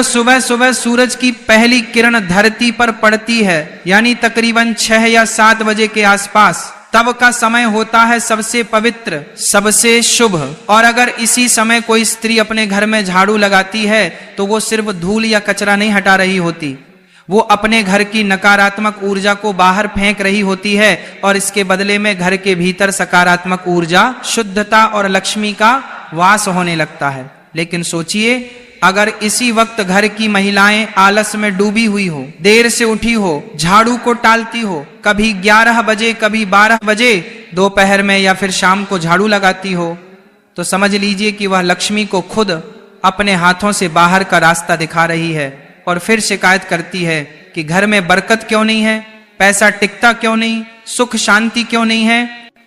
सुबह सुबह सूरज की पहली किरण धरती पर पड़ती है, यानी तकरीबन 6 या 7 बजे के आसपास, तब का समय होता है सबसे पवित्र, सबसे शुभ। और अगर इसी समय कोई स्त्री अपने घर में झाड़ू लगाती है तो वो सिर्फ धूल या कचरा नहीं हटा रही होती, वो अपने घर की नकारात्मक ऊर्जा को बाहर फेंक रही होती है और इसके बदले में घर के भीतर सकारात्मक ऊर्जा, शुद्धता और लक्ष्मी का वास होने लगता है। लेकिन सोचिए, अगर इसी वक्त घर की महिलाएं आलस में डूबी हुई हो, देर से उठी हो, झाड़ू को टालती हो, कभी 11 बजे कभी 12 बजे दोपहर में या फिर शाम को झाड़ू लगाती हो, तो समझ लीजिए कि वह लक्ष्मी को खुद अपने हाथों से बाहर का रास्ता दिखा रही है और फिर शिकायत करती है कि घर में बरकत क्यों नहीं है, पैसा टिकता क्यों नहीं, सुख शांति क्यों नहीं है।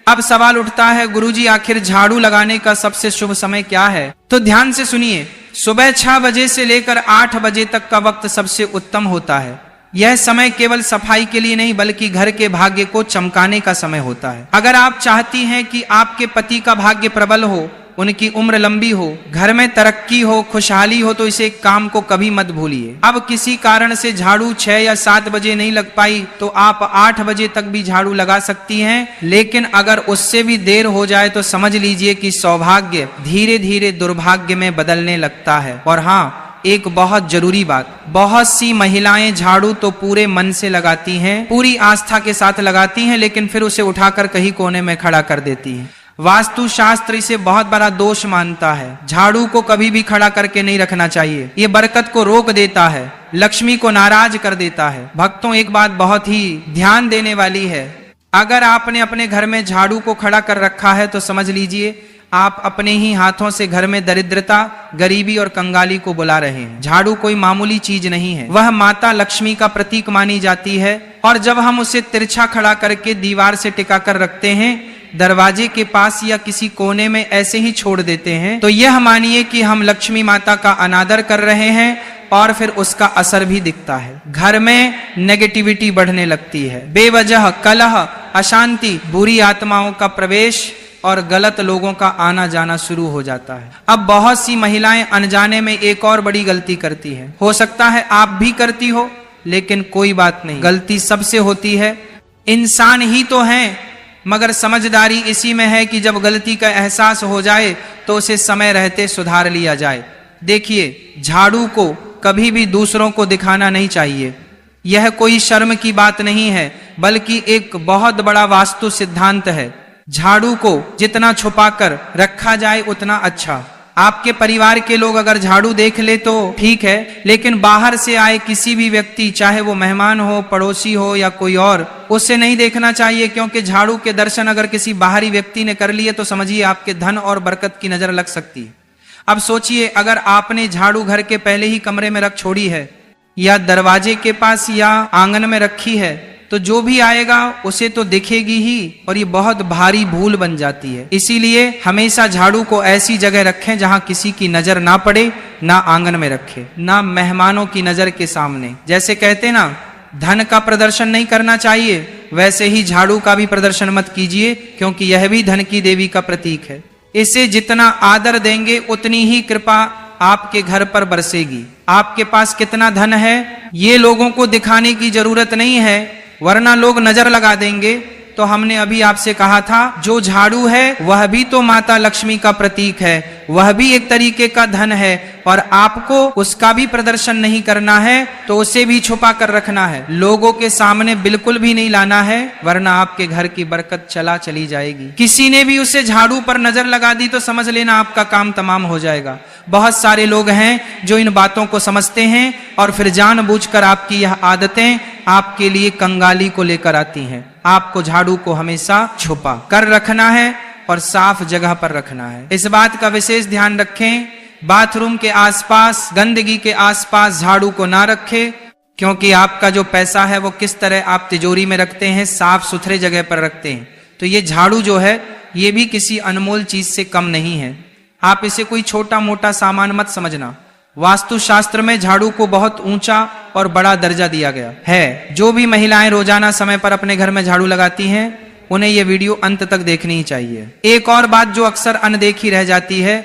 अब सवाल उठता है, गुरुजी आखिर झाड़ू लगाने का सबसे शुभ समय क्या है? तो ध्यान से सुनिए, सुबह 6 बजे से लेकर 8 बजे तक का वक्त सबसे उत्तम होता है। यह समय केवल सफाई के लिए नहीं बल्कि घर के भाग्य को चमकाने का समय होता है। अगर आप चाहती हैं कि आपके पति का भाग्य प्रबल हो, उनकी उम्र लंबी हो, घर में तरक्की हो, खुशहाली हो, तो इसे काम को कभी मत भूलिए। अब किसी कारण से झाड़ू 6 या 7 बजे नहीं लग पाई तो आप 8 बजे तक भी झाड़ू लगा सकती हैं, लेकिन अगर उससे भी देर हो जाए तो समझ लीजिए कि सौभाग्य धीरे धीरे दुर्भाग्य में बदलने लगता है। और हाँ, एक बहुत जरूरी बात, बहुत सी महिलाएं झाड़ू तो पूरे मन से लगाती हैं, पूरी आस्था के साथ लगाती हैं, लेकिन फिर उसे उठाकर कहीं कोने में खड़ा कर देती हैं। वास्तु शास्त्र इसे बहुत बड़ा दोष मानता है। झाड़ू को कभी भी खड़ा करके नहीं रखना चाहिए, ये बरकत को रोक देता है, लक्ष्मी को नाराज कर देता है। भक्तों, एक बात बहुत ही ध्यान देने वाली है, अगर आपने अपने घर में झाड़ू को खड़ा कर रखा है तो समझ लीजिए आप अपने ही हाथों से घर में दरिद्रता, गरीबी और कंगाली को बुला रहे हैं। झाड़ू कोई मामूली चीज नहीं है, वह माता लक्ष्मी का प्रतीक मानी जाती है। और जब हम उसे तिरछा खड़ा करके दीवार से टिका कर रखते हैं, दरवाजे के पास या किसी कोने में ऐसे ही छोड़ देते हैं, तो यह मानिए कि हम लक्ष्मी माता का अनादर कर रहे हैं और फिर उसका असर भी दिखता है। घर में नेगेटिविटी बढ़ने लगती है, बेवजह कलह, अशांति, बुरी आत्माओं का प्रवेश और गलत लोगों का आना जाना शुरू हो जाता है। अब बहुत सी महिलाएं अनजाने में एक और बड़ी गलती करती है, हो सकता है आप भी करती हो, लेकिन कोई बात नहीं, गलती सबसे होती है, इंसान ही तो हैं, मगर समझदारी इसी में है कि जब गलती का एहसास हो जाए तो उसे समय रहते सुधार लिया जाए। देखिए, झाड़ू को कभी भी दूसरों को दिखाना नहीं चाहिए, यह कोई शर्म की बात नहीं है बल्कि एक बहुत बड़ा वास्तु सिद्धांत है। झाड़ू को जितना छुपाकर रखा जाए उतना अच्छा। आपके परिवार के लोग अगर झाड़ू देख ले तो ठीक है, लेकिन बाहर से आए किसी भी व्यक्ति, चाहे वो मेहमान हो, पड़ोसी हो या कोई और, उसे नहीं देखना चाहिए, क्योंकि झाड़ू के दर्शन अगर किसी बाहरी व्यक्ति ने कर लिए तो समझिए आपके धन और बरकत की नजर लग सकती है। अब सोचिए, अगर आपने झाड़ू घर के पहले ही कमरे में रख छोड़ी है या दरवाजे के पास या आंगन में रखी है, तो जो भी आएगा उसे तो दिखेगी ही और ये बहुत भारी भूल बन जाती है। इसीलिए हमेशा झाड़ू को ऐसी जगह रखें जहां किसी की नजर ना पड़े, ना आंगन में रखें, ना मेहमानों की नजर के सामने। जैसे कहते ना, धन का प्रदर्शन नहीं करना चाहिए, वैसे ही झाड़ू का भी प्रदर्शन मत कीजिए, क्योंकि यह भी धन की देवी का प्रतीक है। इसे जितना आदर देंगे उतनी ही कृपा आपके घर पर बरसेगी। आपके पास कितना धन है ये लोगों को दिखाने की जरूरत नहीं है, वरना लोग नजर लगा देंगे। तो हमने अभी आपसे कहा था, जो झाड़ू है वह भी तो माता लक्ष्मी का प्रतीक है, वह भी एक तरीके का धन है, और आपको उसका भी प्रदर्शन नहीं करना है तो उसे भी छुपा कर रखना है, लोगों के सामने बिल्कुल भी नहीं लाना है, वरना आपके घर की बरकत चली जाएगी। किसी ने भी उसे झाड़ू पर नजर लगा दी तो समझ लेना आपका काम तमाम हो जाएगा। बहुत सारे लोग हैं जो इन बातों को समझते हैं और फिर जानबूझकर आपकी यह आदतें आपके लिए कंगाली को लेकर आती हैं। आपको झाड़ू को हमेशा छुपा कर रखना है और साफ जगह पर रखना है। इस बात का विशेष ध्यान रखें, बाथरूम के आसपास, गंदगी के आसपास झाड़ू को ना रखें, क्योंकि आपका जो पैसा है वो किस तरह आप तिजोरी में रखते हैं, साफ सुथरे जगह पर रखते हैं। तो ये झाड़ू जो है ये भी किसी अनमोल चीज से कम नहीं है। आप इसे कोई छोटा मोटा सामान मत समझना। वास्तु शास्त्र में झाड़ू को बहुत ऊंचा और बड़ा दर्जा दिया गया है। जो भी महिलाएं रोजाना समय पर अपने घर में झाड़ू लगाती हैं उन्हें यह वीडियो अंत तक देखनी ही चाहिए। एक और बात जो अक्सर अनदेखी रह जाती है,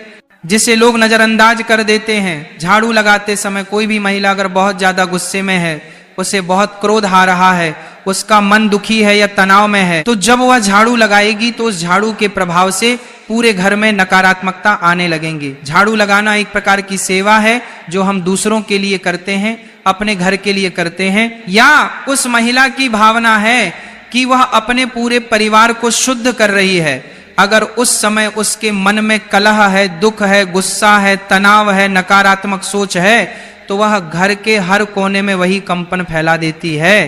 जिसे लोग नजरअंदाज कर देते हैं। झाड़ू लगाते समय कोई भी महिला अगर बहुत ज्यादा गुस्से में है, उसे बहुत क्रोध आ रहा है, उसका मन दुखी है या तनाव में है, तो जब वह झाड़ू लगाएगी तो उस झाड़ू के प्रभाव से पूरे घर में नकारात्मकता आने लगेंगी। झाड़ू लगाना एक प्रकार की सेवा है जो हम दूसरों के लिए करते हैं, अपने घर के लिए करते हैं, या उस महिला की भावना है कि वह अपने पूरे परिवार को शुद्ध कर रही है। अगर उस समय उसके मन में कलह है, दुख है, गुस्सा है, तनाव है, नकारात्मक सोच है, तो वह घर के हर कोने में वही कंपन फैला देती है,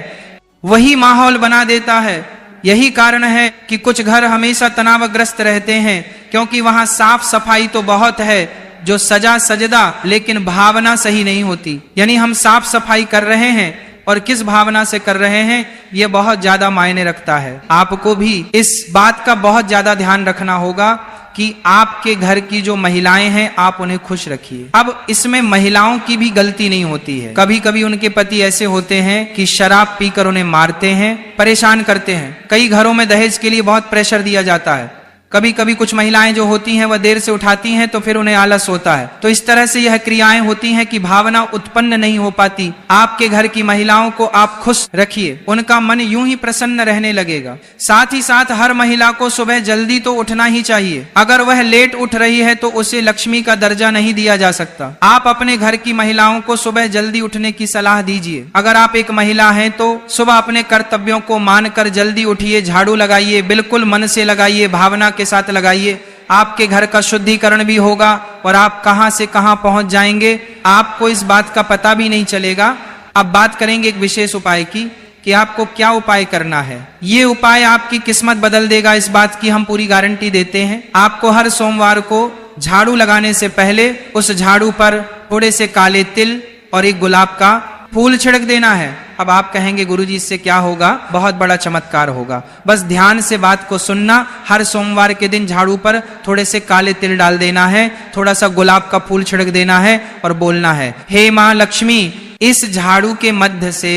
वही माहौल बना देता है। यही कारण है कि कुछ घर हमेशा तनावग्रस्त रहते हैं, क्योंकि वहां साफ सफाई तो बहुत है, जो सजा सजदा, लेकिन भावना सही नहीं होती। यानी हम साफ सफाई कर रहे हैं और किस भावना से कर रहे हैं, यह बहुत ज्यादा मायने रखता है। आपको भी इस बात का बहुत ज्यादा ध्यान रखना होगा कि आपके घर की जो महिलाएं हैं, आप उन्हें खुश रखिए। अब इसमें महिलाओं की भी गलती नहीं होती है। कभी कभी उनके पति ऐसे होते हैं कि शराब पीकर उन्हें मारते हैं, परेशान करते हैं। कई घरों में दहेज के लिए बहुत प्रेशर दिया जाता है। कभी कभी कुछ महिलाएं जो होती हैं वह देर से उठाती हैं तो फिर उन्हें आलस होता है। तो इस तरह से यह क्रियाएं होती हैं कि भावना उत्पन्न नहीं हो पाती। आपके घर की महिलाओं को आप खुश रखिए, उनका मन यूं ही प्रसन्न रहने लगेगा। साथ ही साथ हर महिला को सुबह जल्दी तो उठना ही चाहिए। अगर वह लेट उठ रही है तो उसे लक्ष्मी का दर्जा नहीं दिया जा सकता। आप अपने घर की महिलाओं को सुबह जल्दी उठने की सलाह दीजिए। अगर आप एक महिला हैं तो सुबह अपने कर्तव्यों को मानकर जल्दी उठिए, झाड़ू लगाइए, बिल्कुल मन से लगाइए, भावना के साथ लगाइए। आपके घर का शुद्धिकरण भी होगा और आप कहां से कहां पहुंच जाएंगे, आपको इस बात का पता भी नहीं चलेगा। अब बात करेंगे एक विशेष उपाय की कि आपको क्या उपाय करना है। ये उपाय आपकी किस्मत बदल देगा, इस बात की हम पूरी गारंटी देते हैं। आपको हर सोमवार को झाड़ू लगाने से पहले उस झाड़ू पर थोड़े से काले तिल और एक गुलाब का फूल छिड़क देना है। अब आप कहेंगे गुरुजी इससे क्या होगा? बहुत बड़ा चमत्कार होगा। बस ध्यान से बात को सुनना। हर सोमवार के दिन झाड़ू पर थोड़े से काले तिल डाल देना है, थोड़ा सा गुलाब का फूल छिड़क देना है और बोलना है, हे मां लक्ष्मी, इस झाड़ू के मध्य से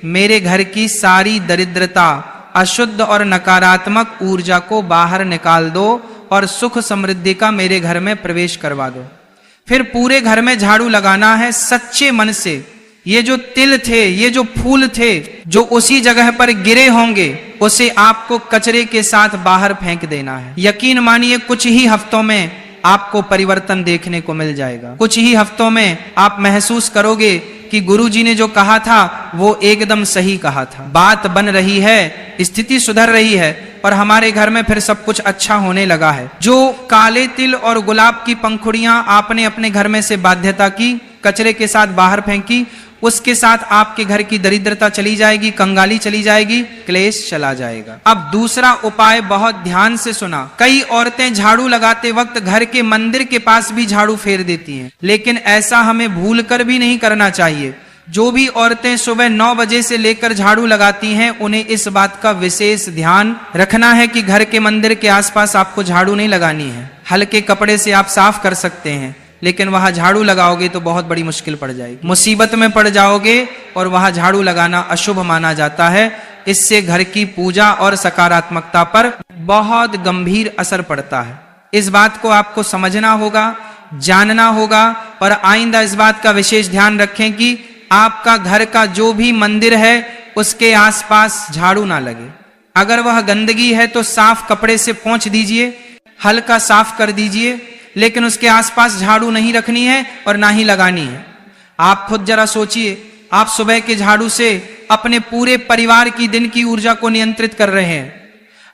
मेरे घर की सारी दरिद्रता, अशुद्ध और नकारात्मक ऊर्जा को बाहर निकाल दो और सुख समृद्धि का मेरे घर में प्रवेश करवा दो। फिर पूरे घर में झाड़ू लगाना है सच्चे मन से। ये जो तिल थे, ये जो फूल थे, जो उसी जगह पर गिरे होंगे, उसे आपको कचरे के साथ बाहर फेंक देना है। यकीन मानिए कुछ ही हफ्तों में आपको परिवर्तन देखने को मिल जाएगा। कुछ ही हफ्तों में आप महसूस करोगे कि गुरुजी ने जो कहा था वो एकदम सही कहा था। बात बन रही है, स्थिति सुधर रही है और हमारे घर में फिर सब कुछ अच्छा होने लगा है। जो काले तिल और गुलाब की पंखुड़ियां आपने अपने घर में से बाध्यता की, कचरे के साथ बाहर फेंकी, उसके साथ आपके घर की दरिद्रता चली जाएगी, कंगाली चली जाएगी, क्लेश चला जाएगा। अब दूसरा उपाय बहुत ध्यान से सुना। कई औरतें झाड़ू लगाते वक्त घर के मंदिर के पास भी झाड़ू फेर देती हैं, लेकिन ऐसा हमें भूलकर भी नहीं करना चाहिए। जो भी औरतें सुबह 9 बजे से लेकर झाड़ू लगाती हैं, उन्हें इस बात का विशेष ध्यान रखना है कि घर के मंदिर के आसपास आपको झाड़ू नहीं लगानी है। हल्के कपड़े से आप साफ कर सकते हैं, लेकिन वहां झाड़ू लगाओगे तो बहुत बड़ी मुश्किल पड़ जाएगी, मुसीबत में पड़ जाओगे और वहां झाड़ू लगाना अशुभ माना जाता है। इससे घर की पूजा और सकारात्मकता पर बहुत गंभीर असर पड़ता है। इस बात को आपको समझना होगा, जानना होगा और आइंदा इस बात का विशेष ध्यान रखें कि आपका घर का जो भी मंदिर है उसके आसपास झाड़ू ना लगे। अगर वह गंदगी है तो साफ कपड़े से पोंछ दीजिए, हल्का साफ कर दीजिए, लेकिन उसके आसपास झाड़ू नहीं रखनी है और ना ही लगानी है। आप खुद जरा सोचिए, आप सुबह के झाड़ू से अपने पूरे परिवार की दिन की ऊर्जा को नियंत्रित कर रहे हैं।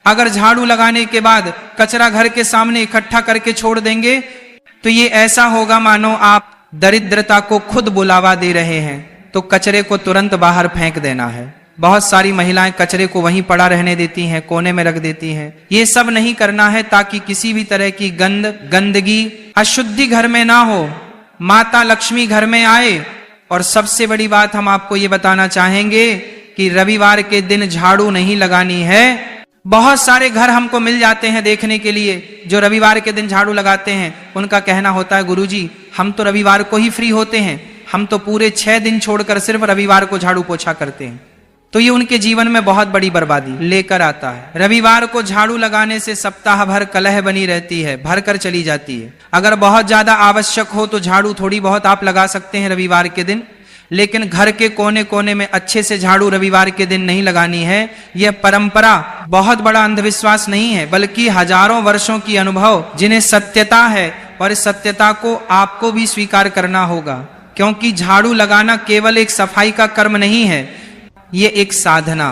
अगर झाड़ू लगाने के बाद कचरा घर के सामने इकट्ठा करके छोड़ देंगे तो ये ऐसा होगा मानो आप दरिद्रता को खुद बुलावा दे रहे हैं। तो कचरे को तुरंत बाहर फेंक देना है। बहुत सारी महिलाएं कचरे को वहीं पड़ा रहने देती हैं, कोने में रख देती हैं। ये सब नहीं करना है ताकि किसी भी तरह की गंदगी, अशुद्धि घर में ना हो, माता लक्ष्मी घर में आए। और सबसे बड़ी बात हम आपको ये बताना चाहेंगे कि रविवार के दिन झाड़ू नहीं लगानी है। बहुत सारे घर हमको मिल जाते हैं देखने के लिए जो रविवार के दिन झाड़ू लगाते हैं। उनका कहना होता है गुरुजी हम तो रविवार को ही फ्री होते हैं, हम तो पूरे 6 दिन छोड़कर सिर्फ रविवार को झाड़ू पोछा करते हैं। तो ये उनके जीवन में बहुत बड़ी बर्बादी लेकर आता है। रविवार को झाड़ू लगाने से सप्ताह भर कलह बनी रहती है, भर कर चली जाती है। अगर बहुत ज्यादा आवश्यक हो तो झाड़ू थोड़ी बहुत आप लगा सकते हैं रविवार के दिन, लेकिन घर के कोने कोने में अच्छे से झाड़ू रविवार के दिन नहीं लगानी है। यह परंपरा बहुत बड़ा अंधविश्वास नहीं है, बल्कि हजारों वर्षों की अनुभव जिन्हें सत्यता है, और इस सत्यता को आपको भी स्वीकार करना होगा, क्योंकि झाड़ू लगाना केवल एक सफाई का कर्म नहीं है, ये एक साधना,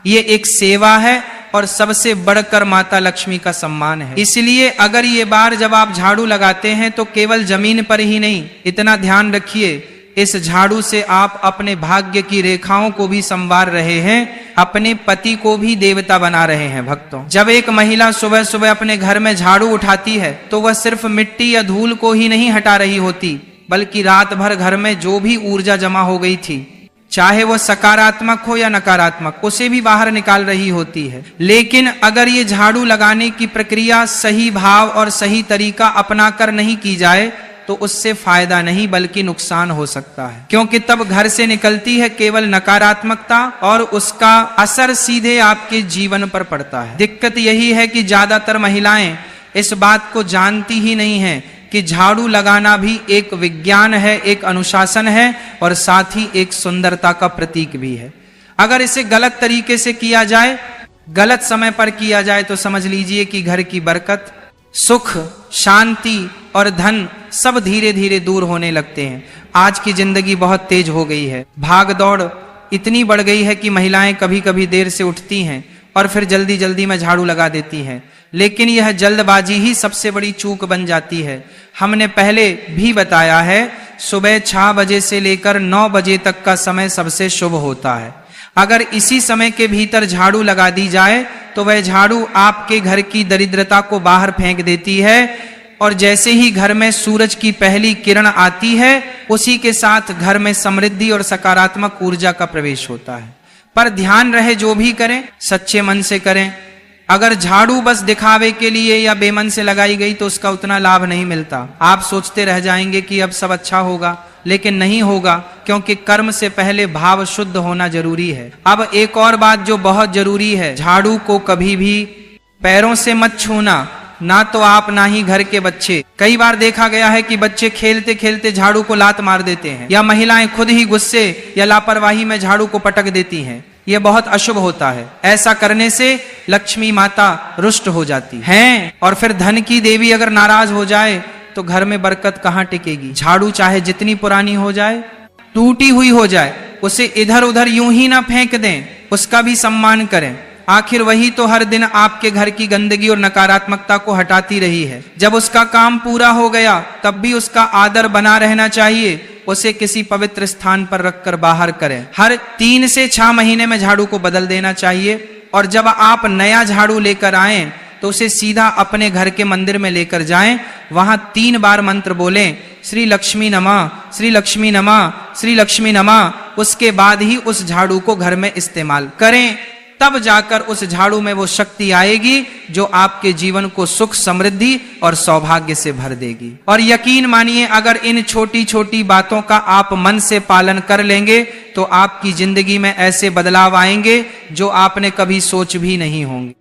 ये एक सेवा है, और सबसे बढ़कर माता लक्ष्मी का सम्मान है। इसलिए अगर ये बार जब आप झाड़ू लगाते हैं तो केवल जमीन पर ही नहीं, इतना ध्यान रखिए, इस झाड़ू से आप अपने भाग्य की रेखाओं को भी संवार रहे हैं, अपने पति को भी देवता बना रहे हैं। भक्तों, जब एक महिला सुबह सुबह अपने घर में झाड़ू उठाती है तो वह सिर्फ मिट्टी या धूल को ही नहीं हटा रही होती, बल्कि रात भर घर में जो भी ऊर्जा जमा हो गई थी, चाहे वो सकारात्मक हो या नकारात्मक, उसे भी बाहर निकाल रही होती है। लेकिन अगर ये झाड़ू लगाने की प्रक्रिया सही भाव और सही तरीका अपनाकर नहीं की जाए तो उससे फायदा नहीं बल्कि नुकसान हो सकता है, क्योंकि तब घर से निकलती है केवल नकारात्मकता और उसका असर सीधे आपके जीवन पर पड़ता है। दिक्कत यही है कि ज्यादातर महिलाएं इस बात को जानती ही नहीं है कि झाड़ू लगाना भी एक विज्ञान है, एक अनुशासन है, और साथ ही एक सुंदरता का प्रतीक भी है। अगर इसे गलत तरीके से किया जाए, गलत समय पर किया जाए, तो समझ लीजिए कि घर की बरकत, सुख, शांति और धन सब धीरे धीरे दूर होने लगते हैं। आज की जिंदगी बहुत तेज हो गई है, भाग दौड़ इतनी बढ़ गई है कि महिलाएं कभी कभी देर से उठती हैं और फिर जल्दी जल्दी में झाड़ू लगा देती हैं, लेकिन यह जल्दबाजी ही सबसे बड़ी चूक बन जाती है। हमने पहले भी बताया है, सुबह 6 बजे से लेकर 9 बजे तक का समय सबसे शुभ होता है। अगर इसी समय के भीतर झाड़ू लगा दी जाए तो वह झाड़ू आपके घर की दरिद्रता को बाहर फेंक देती है, और जैसे ही घर में सूरज की पहली किरण आती है, उसी के साथ घर में समृद्धि और सकारात्मक ऊर्जा का प्रवेश होता है। पर ध्यान रहे, जो भी करें सच्चे मन से करें। अगर झाड़ू बस दिखावे के लिए या बेमन से लगाई गई तो उसका उतना लाभ नहीं मिलता। आप सोचते रह जाएंगे कि अब सब अच्छा होगा, लेकिन नहीं होगा, क्योंकि कर्म से पहले भाव शुद्ध होना जरूरी है। अब एक और बात जो बहुत जरूरी है, झाड़ू को कभी भी पैरों से मत छूना, ना तो आप ना ही घर के बच्चे। कई बार देखा गया है कि बच्चे खेलते खेलते झाड़ू को लात मार देते हैं, या महिलाएं खुद ही गुस्से या लापरवाही में झाड़ू को पटक देती हैं। यह बहुत अशुभ होता है। ऐसा करने से लक्ष्मी माता रुष्ट हो जाती है, और फिर धन की देवी अगर नाराज हो जाए तो घर में बरकत कहाँ टिकेगी। झाड़ू चाहे जितनी पुरानी हो जाए, टूटी हुई हो जाए, उसे इधर उधर यूं ही ना फेंक दें, उसका भी सम्मान करें। आखिर वही तो हर दिन आपके घर की गंदगी और नकारात्मकता को हटाती रही है। जब उसका काम पूरा हो गया तब भी उसका आदर बना रहना चाहिए, उसे किसी पवित्र स्थान पर रखकर बाहर करें। हर 3 से 6 महीने में झाड़ू को बदल देना चाहिए, और जब आप नया झाड़ू लेकर आएं तो उसे सीधा अपने घर के मंदिर में लेकर जाएं, वहां 3 बार मंत्र बोलें, श्री लक्ष्मी नमः, श्री लक्ष्मी नमः, श्री लक्ष्मी नमः। उसके बाद ही उस झाड़ू को घर में इस्तेमाल करें, तब जाकर उस झाड़ू में वो शक्ति आएगी जो आपके जीवन को सुख, समृद्धि और सौभाग्य से भर देगी। और यकीन मानिए, अगर इन छोटी छोटी बातों का आप मन से पालन कर लेंगे तो आपकी जिंदगी में ऐसे बदलाव आएंगे जो आपने कभी सोच भी नहीं होंगे।